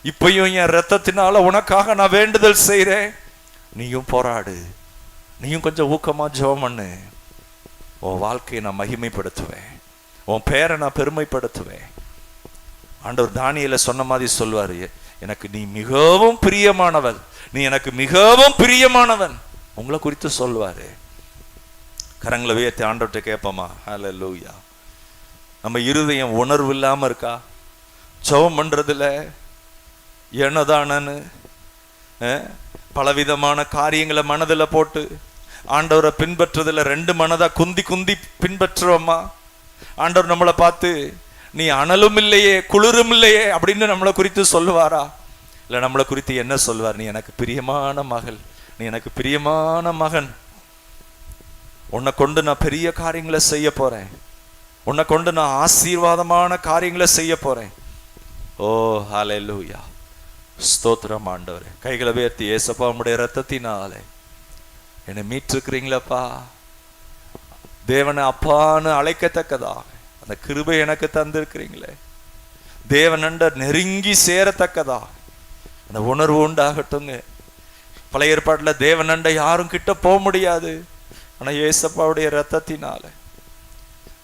இப்பயும் என் ரத்தத்தினால உனக்காக நான் வேண்டுதல் செய்றேன், நீயும் போராடு, நீயும் கொஞ்சம் ஊக்கமா ஜெபம் பண்ணு, உன் வாழ்க்கையை நான் மகிமைப்படுத்துவேன், உன் பேரை நான் பெருமைப்படுத்துவேன். ஆண்டவர் தானியேல சொன்ன மாதிரி சொல்வாரு, எனக்கு நீ மிகவும் பிரியமானவன், நீ எனக்கு மிகவும் பிரியமானவன், உங்களை குறித்து சொல்வாரு. கரங்களை உயர்த்தி ஆண்டவர்கிட்ட கேட்போமா? ஹல்லேலூயா. நம்ம இருதயம் உணர்வு இல்லாம இருக்கா? ஜெபம் பண்றதுல என்னதானு பலவிதமான காரியங்களை மனதில் போட்டு ஆண்டவரை பின்பற்றுறதுல ரெண்டு மனதா குந்தி பின்பற்றுவோமா? ஆண்டவர் நம்மளை பார்த்து நீ அனலும் இல்லையே குளிரும் இல்லையே அப்படின்னு நம்மளை குறித்து சொல்லுவாரா? இல்லை நம்மளை குறித்து என்ன சொல்வார்? நீ எனக்கு பிரியமான மகள், நீ எனக்கு பிரியமான மகன், உன்னை கொண்டு நான் பெரிய காரியங்களை செய்ய போறேன், உன்னை கொண்டு நான் ஆசீர்வாதமான காரியங்களை செய்ய போறேன். ஓ ஹல்லேலூயா. ஸ்தோத்திரம் ஆண்டவரே. கைகளை உயர்த்தி, ஏசப்பா உம்முடைய ரத்தத்தினாலே என்னை மீட்டிருக்கிறீங்களப்பா, தேவனை அப்பான்னு அழைக்கத்தக்கதாக அந்த கிருபை எனக்கு தந்திருக்கிறீங்களே, தேவனண்ட நெருங்கி சேரத்தக்கதாக அந்த உணர்வு உண்டாகட்டுங்க. பழைய ஏற்பாட்டில் தேவனண்ட யாரும் கிட்ட போக முடியாது, ஆனா ஏசப்பாவுடைய ரத்தத்தினால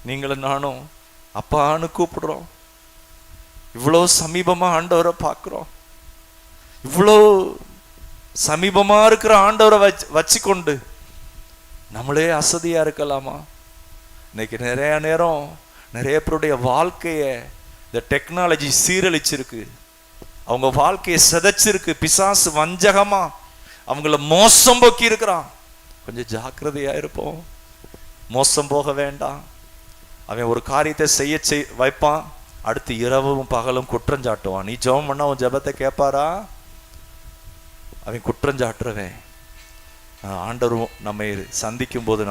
நீங்களும் நானும் அப்பான்னு கூப்பிடுறோம். இவ்வளோ சமீபமா ஆண்டவரை பார்க்கிறோம். இவ்வளோ சமீபமா இருக்கிற ஆண்டவரை வச்சுக்கொண்டு நம்மளே அசதியா இருக்கலாமா? இன்னைக்கு நிறைய நேரம் நிறைய பேருடைய வாழ்க்கைய இந்த டெக்னாலஜி சீரழிச்சிருக்கு. அவங்க வாழ்க்கையை சிதைச்சிருக்கு. பிசாசு வஞ்சகமா அவங்கள மோசம் போக்கி இருக்கிறான். கொஞ்சம் ஜாக்கிரதையா இருப்போம். மோசம் போக வேண்டாம். அவன் ஒரு காரியத்தை செய்ய வைப்பான், அடுத்து இரவும் பகலும் குற்றஞ்சாட்டுவான். நீ ஜெபம் பண்ணா உன் ஜெபத்தை கேட்பாரா? அவன் குற்றஞ்சாட்டுறவன். ஆண்டவரும் நம்மை சந்திக்கும் போது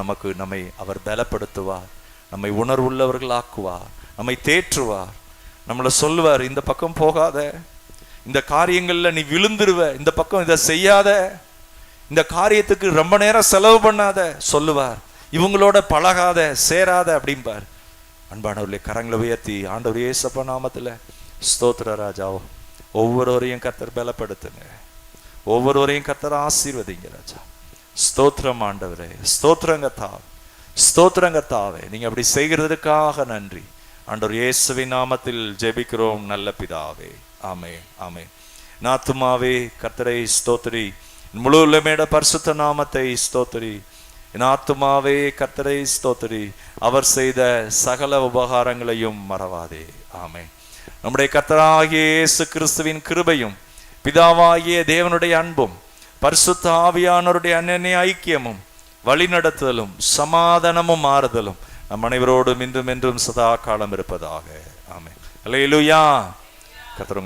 நம்மை அவர் பலப்படுத்துவார், நம்மை உணர்வுள்ளவர்கள் ஆக்குவார், நம்மை தேற்றுவார், நம்மளை சொல்லுவார், இந்த பக்கம் போகாத, இந்த காரியங்கள்ல நீ விழுந்துருவ, இந்த பக்கம் இதை செய்யாத, இந்த காரியத்துக்கு ரொம்ப நேரம் செலவு பண்ணாத சொல்லுவார், இவங்களோட பழகாத சேராத அப்படிம்பார். அன்பானவர்களே, கரங்களை உயர்த்தி ஆண்டவர் இயேசப்பா நாமத்துல ஸ்தோத்திர ராஜா. ஒவ்வொருவரையும் கர்த்தர் பலப்படுத்துங்க, ஒவ்வொருவரையும் கர்த்தர் ஆசீர்வதிங்க ராஜா. ஸ்தோத்திரம் ஆண்டவரே, ஸ்தோத்திரங்க தாவே, நீங்க அப்படி செய்கிறதுக்காக நன்றி. ஆண்டவர் இயேசுவின் நாமத்தில் ஜெபிக்கிறோம் நல்ல பிதாவே, ஆமென் ஆமென். நாத்துமாவே கர்த்தரை ஸ்தோத்திரி, முழு உள்ளமேட பரிசுத்த நாமத்தை ஸ்தோத்திரி. என் ஆத்துமாவே கர்த்தரை ஸ்தோத்திரி, அவர் செய்த சகல உபகாரங்களையும் மறவாதே. ஆமென். நம்முடைய கர்த்தராகிய இயேசு கிறிஸ்துவின் கிருபையும் பிதாவாகிய தேவனுடைய அன்பும் பரிசுத்த ஆவியானவருடைய அன்யோன்ய ஐக்கியமும் வழிநடத்துதலும் சமாதானமும் மாறுதலும் நம் அனைவரோடும் இன்றும் என்றும் சதா காலம் இருப்பதாக. ஆமென். அல்லேலூயா. கர்த்தர்